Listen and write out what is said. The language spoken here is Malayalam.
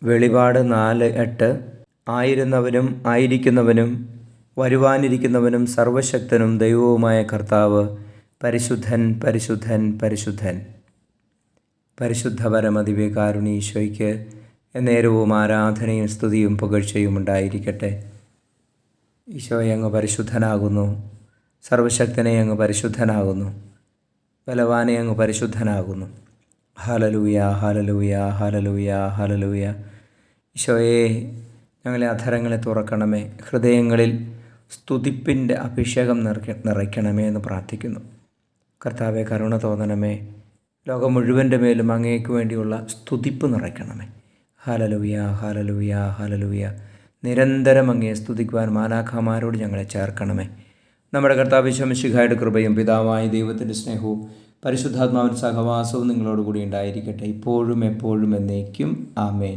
വെളിപാട് 4:8 ആയിരുന്നവനും ആയിരിക്കുന്നവനും വരുവാനിരിക്കുന്നവനും സർവശക്തനും ദൈവവുമായ കർത്താവ് പരിശുദ്ധൻ പരിശുദ്ധൻ പരിശുദ്ധൻ. പരിശുദ്ധ പരമദിവ്യകാരുണ്യ ഈശോയ്ക്ക് എന്നേരവും ആരാധനയും സ്തുതിയും പുകഴ്ചയും ഉണ്ടായിരിക്കട്ടെ. ഈശോയെ അങ്ങ് പരിശുദ്ധനാകുന്നു, സർവശക്തനെ അങ്ങ് പരിശുദ്ധനാകുന്നു, ബലവാനെ അങ്ങ് പരിശുദ്ധനാകുന്നു. Hallelujah hallelujah hallelujah hallelujah. ഈശോയെ, ഞങ്ങളെ അധരങ്ങളെ തുറക്കണമേ, ഹൃദയങ്ങളിൽ സ്തുതിപ്പിൻ്റെ അഭിഷേകം നിറയ്ക്കണമേ എന്ന് പ്രാർത്ഥിക്കുന്നു. കർത്താവെ, കരുണ തോന്നണമേ, ലോകം മുഴുവൻ്റെ മേലും അങ്ങേക്ക് വേണ്ടിയുള്ള സ്തുതിപ്പ് നിറയ്ക്കണമേ. Hallelujah hallelujah hallelujah. നിരന്തരം അങ്ങയെ സ്തുതിക്കുവാൻ മാലാഖമാരോട് ഞങ്ങളെ ചേർക്കണമേ. നമ്മുടെ കർത്താവ് ഈശോ മിശിഹായുടെ കൃപയും പിതാവായ ദൈവത്തിൻ്റെ സ്നേഹവും പരിശുദ്ധാത്മാവിൻ്റെ സഹവാസവും നിങ്ങളോടുകൂടി ഉണ്ടായിരിക്കട്ടെ, ഇപ്പോഴും എപ്പോഴും എന്നേക്കും. ആമേൻ.